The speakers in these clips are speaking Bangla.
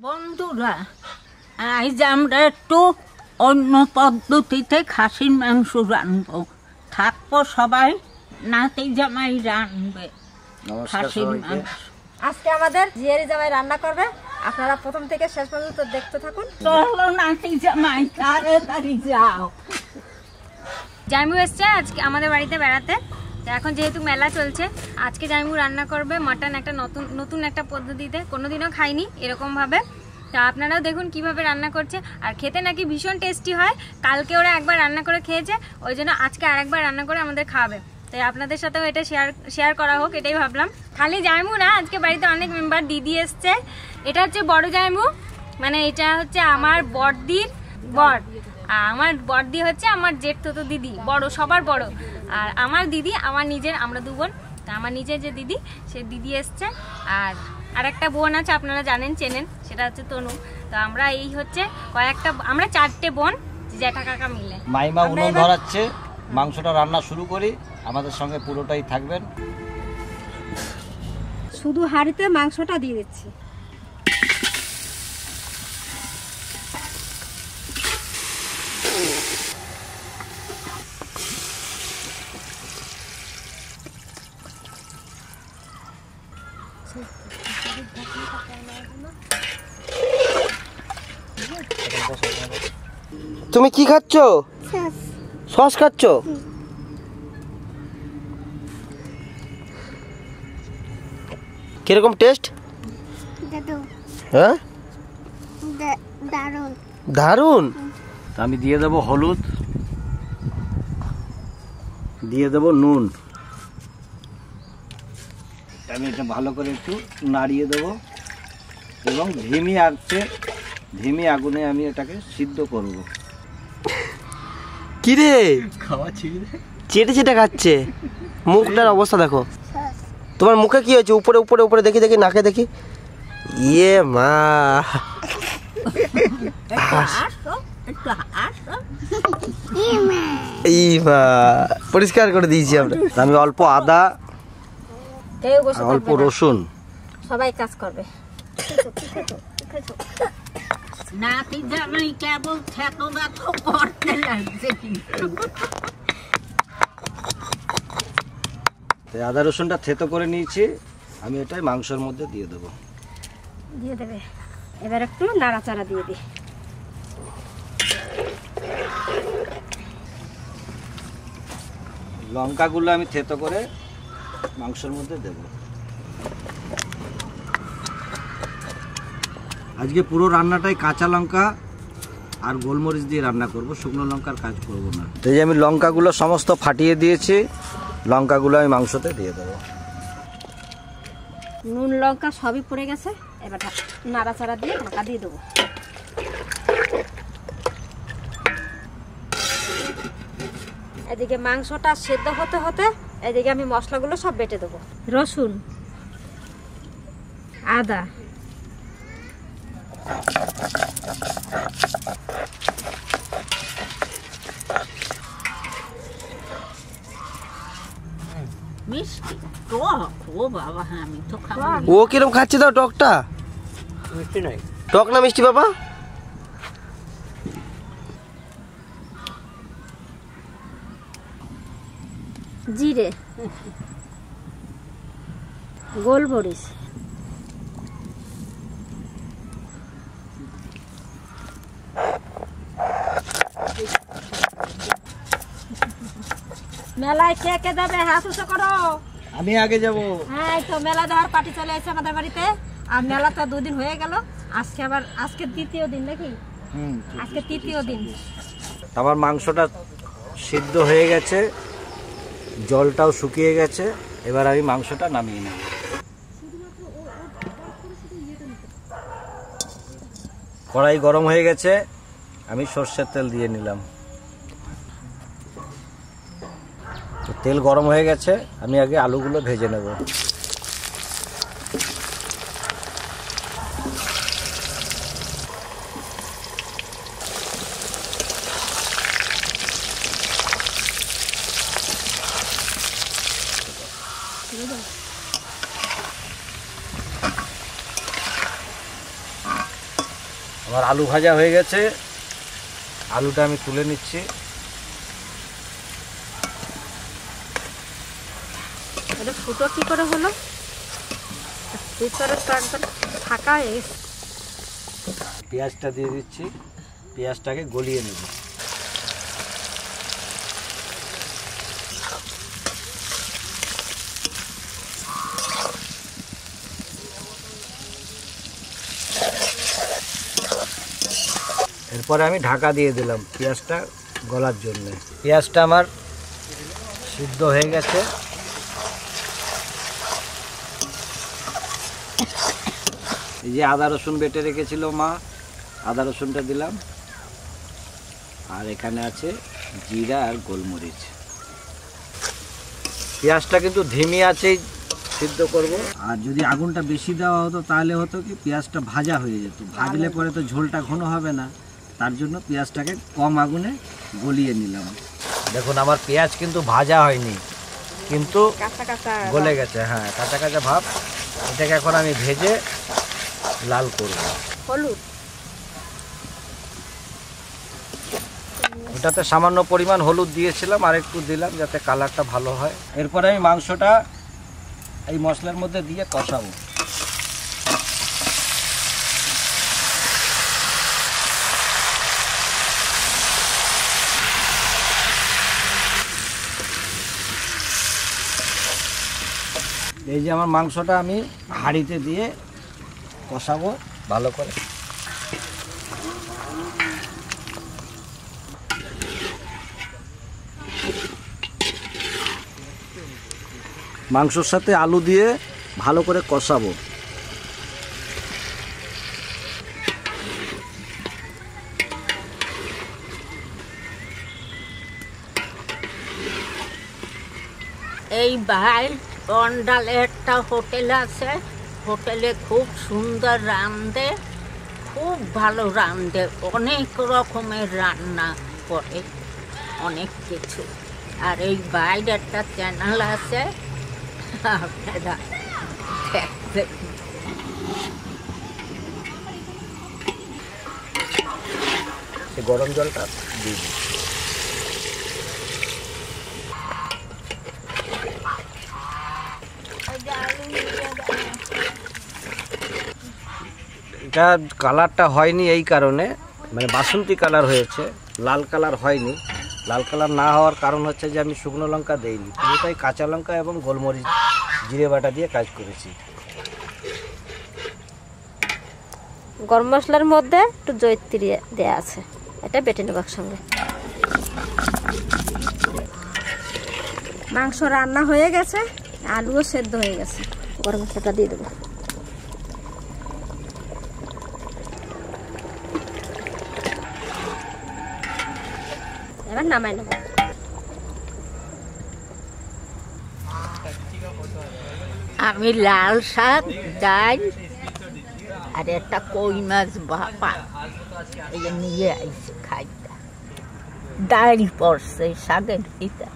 বন্ধুরা, আজ আমরা একটু অন্য পদ্ধতিতে খাসির মাংস রাঁধবো। থাকবো সবাই, নাতি জামাই রাঁধবে খাসির মাংস। আজকে আমাদের জিয়ারি জামাই রান্না করবে, আপনারা প্রথম থেকে শেষ পর্যন্ত দেখতে থাকুন। চলো নাতি জামাই, তাড়াতাড়ি যাও। জাইমু এসছে আজকে আমাদের বাড়িতে বেড়াতে। এখন যেহেতু মেলা চলছে, আজকে জাইমু রান্না করবে মাটন একটা নতুন একটা পদ্ধতিতে। কোনোদিনও খাইনি এরকম ভাবে। তা আপনারাও দেখুন কিভাবে রান্না করছে, আর খেতে নাকি ভীষণ টেস্টি হয়। কালকে ওরা একবার রান্না করে খেয়েছে, ওই জন্য আজকে আরেকবার রান্না করে আমাদের খাওয়াবে। তাই আপনাদের সাথেও এটা শেয়ার করা হোক, এটাই ভাবলাম। খালি জাইমু না, আজকে বাড়িতে অনেক মেম্বার, দিদি এসছে। এটা হচ্ছে বড় জাইমু, মানে এটা হচ্ছে আমার বড়দির বর। আমার বড়দি হচ্ছে আমার জেঠতো দিদি, বড়, সবার বড়। আর আমার দিদি আমার নিজের, আমরা দু বোন। তা আমার নিজের যে দিদি, সে দিদি এসছে। আর একটা বোন আছে, আপনারা জানেন, চেনেন, সেটা হচ্ছে তনু। তো আমরা এই হচ্ছে আমরা 4টে বোন, জ্যাঠা কাকা মিলে। মাইমা উনুন ধরাচ্ছে, মাংসটা রান্না শুরু করি। আমাদের সঙ্গে পুরোটাই থাকবেন। শুধু হাঁড়িতে মাংসটা দিয়ে দিচ্ছি। তুমি কি খাচ্ছ? সস খাচ্ছ? কিরকম টেস্ট? হ্যাঁ, দারুন। আমি দিয়ে দেবো হলুদ, দিয়ে দেবো নুন। আমি এটা ভালো করে একটু নাড়িয়ে দেবো এবং ধিমি আগুনে আমি এটাকে সিদ্ধ করব। কি রে, খাওয়া চেটে চেটে খাচ্ছে। মুখটার অবস্থা দেখো। তোমার মুখে কি হয়েছে? উপরে উপরে উপরে দেখি দেখি, নাকে দেখি। ইয়ে মা, পরিষ্কার করে দিয়েছি আমরা। আমি অল্প আদা, অল্প রসুন, সবাই কাজ করবে। নাতি জামাই কেবল থেতো ব্যথো করতে লাগছে কিন্তু। আদা রসুনটা থেতো করে নিয়েছি, আমি এটাই মাংসের মধ্যে দিয়ে দেবো। দিয়ে দেবে। এবার একটু নাড়াচাড়া দিয়ে দিই। লঙ্কাগুলো আমি থেতো করে মাংসের মধ্যে দেব। আজকে পুরো রান্নাটাই কাঁচা লঙ্কা আর গোলমরিচ দিয়ে রান্না করব, শুকনো লঙ্কার কাজ করব না। এই যে আমি লঙ্কাগুলো সমস্ত ফাটিয়ে দিয়েছি, লঙ্কাগুলো আমি মাংসতে দিয়ে দেবো। নুন লঙ্কা সবই পড়ে গেছে, এবার নাড়াচাড়া দিয়ে ঢাকা দিয়ে দেবো। এদিকে মাংসটা সেদ্ধ হতে হতে এদিকে আমি মশলাগুলো সব বেটে দেবো। রসুন, আদা, মিষ্টি টক। ও বাবা, আমি তো খাবো। ও কিরম খাচ্ছে? দাও টকটা। মিষ্টি নাই, টক না মিষ্টি বাবা? জিরে, গোলমরিচ, মেলায় কে কে যাবে? হাত উঁচু করো। আমি আগে যাব। হ্যাঁ, তো মেলা দেওয়ার পার্টি চলে এসেছে আমাদের বাড়িতে। আর মেলা তো 2 দিন হয়ে গেল, আজকে তৃতীয় দিন নাকি? আজকে তৃতীয় দিন। আমার মাংসটা সিদ্ধ হয়ে গেছে, জলটাও শুকিয়ে গেছে। এবার আমি মাংসটা নামিয়ে নেব। কড়াই গরম হয়ে গেছে, আমি সর্ষের তেল দিয়ে নিলাম। তেল গরম হয়ে গেছে, আমি আগে আলুগুলো ভেজে নেব। আলু, আমার আলু ভাজা হয়ে গেছে, আলুটা আমি তুলে নিচ্ছি। এটা ফুটো কি করে হলো? ভিতরে তো একদম ফাঁকা হয়ে গেছে। পেঁয়াজটা দিয়ে দিচ্ছি, পেঁয়াজটাকে গলিয়ে নেব। এরপরে আমি ঢাকা দিয়ে দিলাম পেঁয়াজটা গলার জন্য। পেঁয়াজটা আমার সিদ্ধ হয়ে গেছে। এই যে আদা রসুন বেটে রেখেছিল মা, আদা রসুনটা দিলাম, আর এখানে আছে জিরা আর গোলমরিচ। পেঁয়াজটা কিন্তু ধিমি আঁচেই সিদ্ধ করব। আর যদি আগুনটা বেশি দেওয়া হতো তাহলে হতো কি পেঁয়াজটা ভাজা হয়ে যেত, ভাজলে পরে তো ঝোলটা ঘন হবে না, তার জন্য পেঁয়াজটাকে কম আগুনে গলিয়ে নিলাম। দেখুন আমার পেঁয়াজ কিন্তু ভাজা হয়নি, কিন্তু গলে গেছে। হ্যাঁ, কাঁচা কাঁচা ভাব। এটাকে এখন আমি ভেজে লাল করব। হলুদ ওটাতে সামান্য পরিমাণ হলুদ দিয়েছিলাম, আর একটু দিলাম যাতে কালারটা ভালো হয়। এরপরে আমি মাংসটা এই মশলার মধ্যে দিয়ে কষাবো। এই যে আমার মাংসটা আমি হাঁড়িতে দিয়ে কষাবো ভালো করে। মাংসর সাথে আলু দিয়ে ভালো করে কষাবো। এই ভাই অন্ডালে একটা হোটেল আছে, হোটেলে খুব সুন্দর রাঁধে, খুব ভালো রাঁধে, অনেক রকমের রান্না করে, অনেক কিছু। আর এই বাইরে একটা চ্যানেল আছে, আপনারা দেখবেন। গরম জলটা দিয়ে দিই। এটা কালারটা হয়নি এই কারণে, মানে বাসন্তী কালার হয়েছে, লাল কালার হয়নি। লাল কালার না হওয়ার কারণ হচ্ছে যে আমি শুকনো লঙ্কা দেইনি, পুরোটাই কাঁচা লঙ্কা এবং গোলমরিচ জিরে বাটা দিয়ে কাজ করেছি। গরম মশলার মধ্যে একটু জয়িত্রী দেওয়া আছে, এটা বেটে নেব একসঙ্গে। মাংস রান্না হয়ে গেছে, আলুও সেদ্ধ হয়ে গেছে, গরম মশলাটা দিয়ে দেবো। এবার নামাই নেব। আমি লাল শাক, ডাল আর একটা কই মাছ ভাপা এই নিয়ে আইছি খাইতে। ডাল পড়ছে শাকের ভিতরে।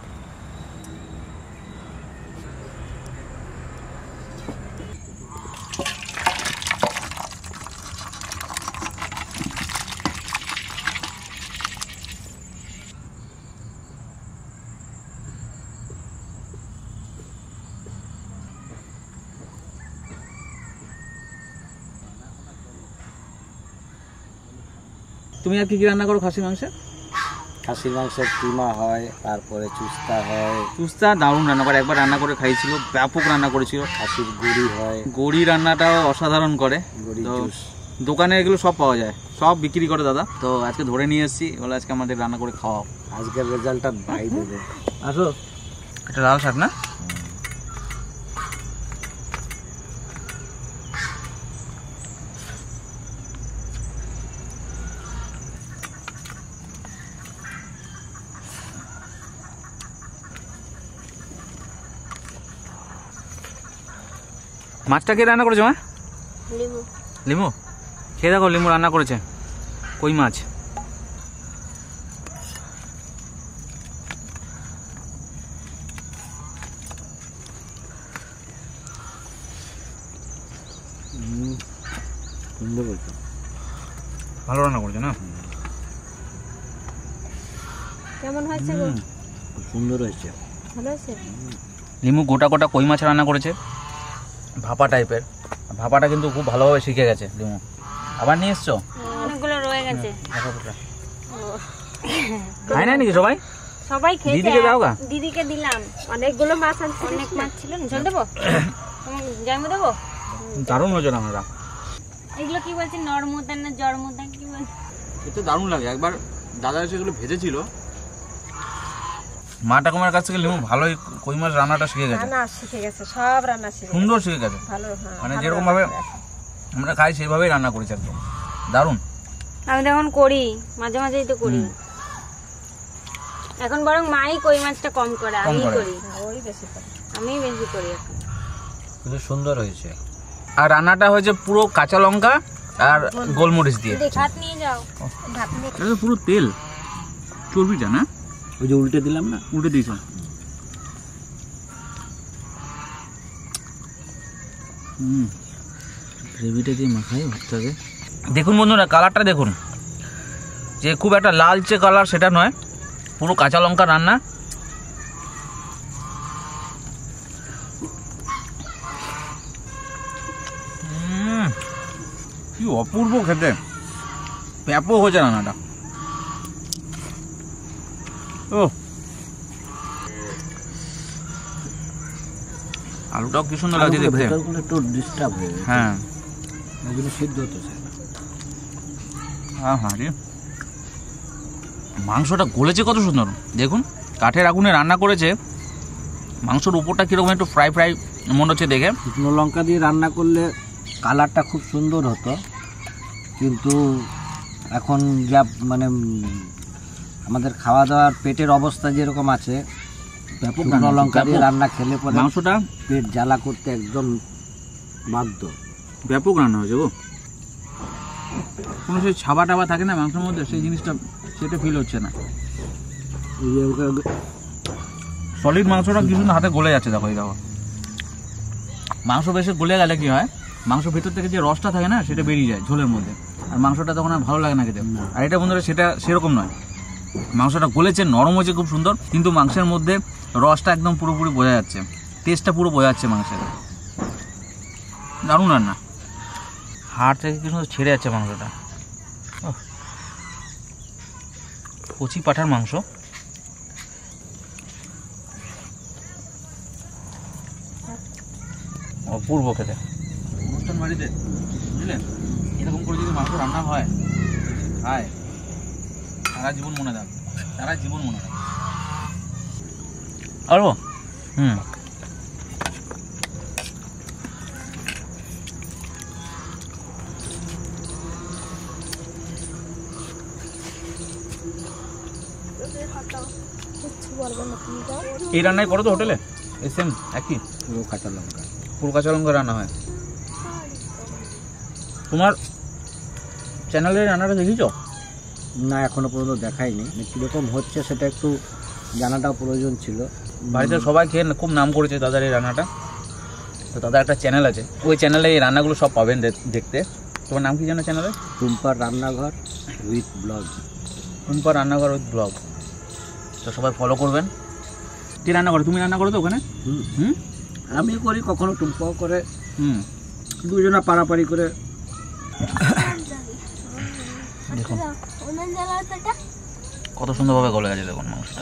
তুমি আর কি কি রান্না করো খাসির মাংসে? খাসির মাংসের কিমা হয়, তারপরে চুস্তা হয়। চুস্তা দারুণ রান্না করে, একবার রান্না করে খাইছিল, ব্যাপক রান্না করেছিল। খাসির গুড়ি হয়, গড়ি রান্নাটাও অসাধারণ করে। গুড়ি তো জুস। দোকানে এগুলো সব পাওয়া যায়, সব বিক্রি করে দাদা। তো আজকে ধরে নিয়ে এসেছি, বলে আজকে আমাদের রান্না করে খাওয়াও। আজকের রেজাল্টটা ভাই দেবে। আসো, এটা লাল শাক না? মাছটা কে রান্না করেছো? হ্যাঁ, লিমু। খেয়ে দেখো, লিমু রান্না করেছে কই মাছ। সুন্দর বলছো। ভালো রান্না করেছে না? কেমন হয়েছে গো? খুব সুন্দর হয়েছে। ভালো হয়েছে? লিমু গোটা গোটা কই মাছ রান্না করেছে, ভাপা টাইপের। ভাপাটা কিন্তু খুব ভালোভাবে শিখে গেছে লিমু। আবার নিয়ে এসছো? অনেকগুলো রয়ে গেছে। খায় না নাকি সবাই? সবাই খেয়েছে। দিদিকে দাও গা। দিদিকে দিলাম। অনেকগুলো মাছ আনছি। অনেক মাছ ছিল। ঝোল দেবো? জামু দেবো? দারুণ হয়েছে রান্নাটা। এগুলো কি বলছে, নরমুদান না জড়মুদান কি বলছে? এতে দারুণ লাগে। একবার দাদা এসে এগুলো ভেজেছিল। মা ঠাকুমার কাছ থেকে লিমু ভালোই কই মাছ রান্নাটা শিখে গেছে। রান্না শিখে গেছে, সব রান্না শিখে সুন্দর শিখে গেছে। ভালো। হ্যাঁ, মানে যেরকম ভাবে আমরা খাই সেইভাবেই রান্না করেছি একদম দারুণ। আমি তো এখন করি, মাঝে মাঝেই তো করি। এখন বরং মাই কই মাছটা কম করে, আমি করি। ওই বেশি করে। আমি বেশি করি এখন। কিন্তু সুন্দর হয়েছে। আর রান্নাটা হয়েছে পুরো কাঁচা লঙ্কা আর গোলমরিচ দিয়ে। ভাত নিয়ে যাও। ভাত নিয়ে এটা তো পুরো তেল, চর্বিটা না? ওই যে উল্টে দিলাম না, উল্টে দিয়েছ। গ্রেভিটা দিয়ে মাখাই ভাতটাকে। দেখুন বন্ধুরা, কালারটা দেখুন, যে খুব একটা লালচে কালার সেটা নয়, পুরো কাঁচা লঙ্কা রান্না। কি অপূর্ব খেতে, ব্যাপক হয়েছে রান্নাটা। ও আলুটাও কি সুন্দর লাগছে দেখতে। ভেতরগুলো একটু ডিস্টার্ব হয়ে গেছে। হ্যাঁ ওই জন্য সিদ্ধ হতে চায় না। হ্যাঁ রে, মাংসটা গলেছে কত সুন্দর দেখুন। কাঠের আগুনে রান্না করেছে, মাংসের উপরটা কিরকম একটু ফ্রাই ফ্রাই মনে হচ্ছে দেখে। শুকনো লঙ্কা দিয়ে রান্না করলে কালারটা খুব সুন্দর হতো, কিন্তু এখন যা মানে আমাদের খাওয়া দাওয়ার পেটের অবস্থা যেরকম আছে, ব্যাপক শুকনো লঙ্কা দিয়ে রান্না খেলে পরে মাংসটা পেট জ্বালা করতে একদম বাধ্য। ব্যাপক রান্না হয়েছে গো। কোনো সেই ছাবা টাবা থাকে না মাংসের মধ্যে, সেই জিনিসটা সেটা ফিল হচ্ছে না। এই যে সলিড মাংসটা কি সুন্দর হাতে গলে যাচ্ছে। দেখো এই দেখো, মাংস বেশি গলে গেলে কি হয়, মাংসের ভেতর থেকে যে রসটা থাকে না সেটা বেরিয়ে যায় ঝোলের মধ্যে, আর মাংসটা তখন আর ভালো লাগে না খেতে। আর এটা বন্ধুরা সেটা সেরকম নয়, মাংসটা গলেছে, নরম হয়েছে খুব সুন্দর, কিন্তু মাংসের মধ্যে রসটা একদম পুরোপুরি বোঝা যাচ্ছে, টেস্টটা পুরো বোঝা যাচ্ছে মাংসের। দারুণ রান্না। হাড় থেকে কি সুন্দর ছেড়ে যাচ্ছে মাংসটা। কচি পাঠার মাংস, অপূর্ব খেতে। অনুষ্ঠান বাড়িতে বুঝলেন, এরকম করে যদি মাংস রান্না হয়, খায়, সারা জীবন মনে থাকবে, সারা জীবন মনে থাকবে। আরো এই রান্নাই করো তো হোটেলে? এই সেম একই, পুরো কাঁচা লঙ্কা, পুরো কাঁচা লঙ্কা রান্না হয়। তোমার চ্যানেলের রান্নাটা দেখেছো? না, এখনো পর্যন্ত দেখাইনি। কীরকম হচ্ছে সেটা একটু জানাটাও প্রয়োজন ছিল। বাড়িতে সবাই খেয়ে খুব নাম করেছে দাদার এই রান্নাটা। তো দাদার একটা চ্যানেল আছে, ওই চ্যানেলে এই রান্নাগুলো সব পাবেন দেখতে। তোমার নাম কি জানো চ্যানেলে? টুম্পার রান্নাঘর উইথ ব্লগ। টুম্পার রান্নাঘর উইথ ব্লগ। তো সবাই ফলো করবেন। কি রান্না করো তুমি? রান্না করো তো ওখানে? আমি করি, কখনো টুম্পাও করে, দুজনা পারাপারি করে। দেখুন কত সুন্দরভাবে গলে গেছে, দেখুন মাংসটা।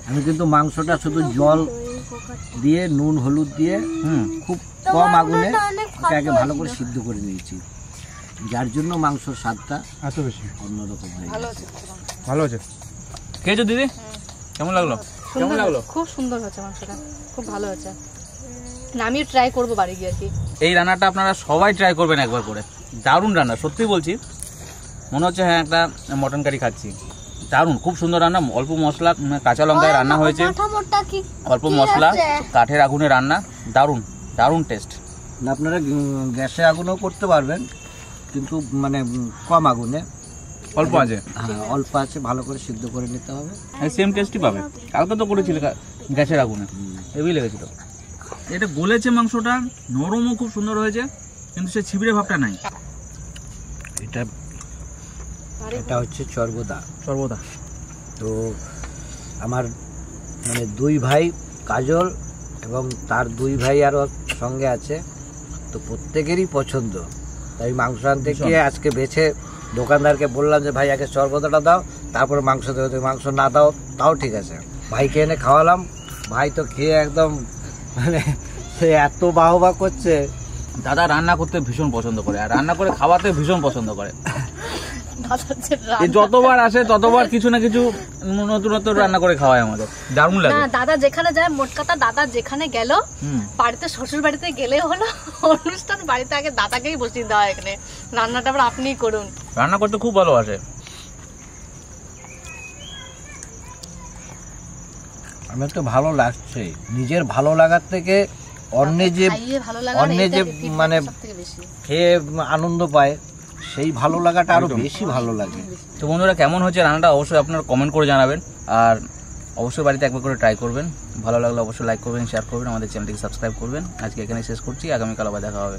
আমি কিন্তু মাংসটা শুধু জল দিয়ে নুন হলুদ দিয়ে খুব কম আগুনে এটাকে ভালো করে সিদ্ধ করে নিয়েছি, যার জন্য মাংসর স্বাদটা এত বেশি অন্যরকম হয়ে গেছে। ভালো আছে। খেয়েছো দিদি? কেমন লাগলো? কেমন লাগলো? খুব সুন্দর হয়েছে মাংসটা, খুব ভালো হয়েছে। আমিও ট্রাই করবো বাড়ি গিয়ে আর কি। এই রান্নাটা আপনারা সবাই ট্রাই করবেন একবার করে, দারুণ রান্না, সত্যি বলছি। মনে হচ্ছে হ্যাঁ একটা মটন কারি খাচ্ছি। দারুণ, খুব সুন্দর রান্না। অল্প মশলা, কাঁচা লঙ্কায় রান্না হয়েছে, অল্প মশলা, কাঠের আগুনে রান্না, দারুণ দারুণ টেস্ট। আপনারা গ্যাসে আগুনেও করতে পারবেন, কিন্তু মানে কম আগুনে, অল্প আছে। হ্যাঁ, অল্প আছে, ভালো করে সিদ্ধ করে নিতে হবে। সেম টেস্টই পাবে। কালকে তো করেছিল গ্যাসের আগুনে, হেভি লেগেছিল। এটা গলেছে মাংসটা, নরমও খুব সুন্দর হয়েছে, কিন্তু সে ছিবড়ে ভাবটা নাই। এটা হচ্ছে চর্বদা। সর্বদা তো আমার মানে 2 ভাই কাজল এবং তার 2 ভাই আরও সঙ্গে আছে, তো প্রত্যেকেরই পছন্দ। তাই মাংস আনতে গিয়ে আজকে বেছে দোকানদারকে বললাম যে ভাই আগে চর্বদাটা দাও, তারপরে মাংস দেবো। তুমি মাংস না দাও তাও ঠিক আছে। ভাইকে এনে খাওয়ালাম, ভাই তো খেয়ে একদম মানে সে এত বাহবা করছে। দাদা রান্না করতে ভীষণ পছন্দ করে, আর রান্না করে খাওয়াতে ভীষণ পছন্দ করে। যতবার আসে ততবার কিছু না কিছু নতুনত্ব রান্না করে খাওয়ায় আমাদের, দারুণ লাগে। দাদা যেখানে যায়, মোট কথা দাদা যেখানে গেল, বাড়িতে শ্বশুর বাড়িতে গেলে হলো অনুষ্ঠান, বাড়িতে আগে দাদাকেই বসিয়ে দেওয়া, এখানে রান্নাটা আবার আপনিই করুন। রান্না করতে খুব ভালোবাসে। আমার তো ভালো লাগছে, নিজের ভালো লাগার থেকে অন্যে যে মানে খেয়ে আনন্দ পায়, সেই ভালো লাগাটা আরো বেশি ভালো লাগে। তো বন্ধুরা, কেমন হচ্ছে রান্নাটা অবশ্যই আপনারা কমেন্ট করে জানাবেন, আর অবশ্যই বাড়িতে একবার করে ট্রাই করবেন। ভালো লাগলে অবশ্যই লাইক করবেন, শেয়ার করবেন, আমাদের চ্যানেলটিকে সাবস্ক্রাইব করবেন। আজকে এখানে শেষ করছি, আগামীকাল আবার দেখা হবে।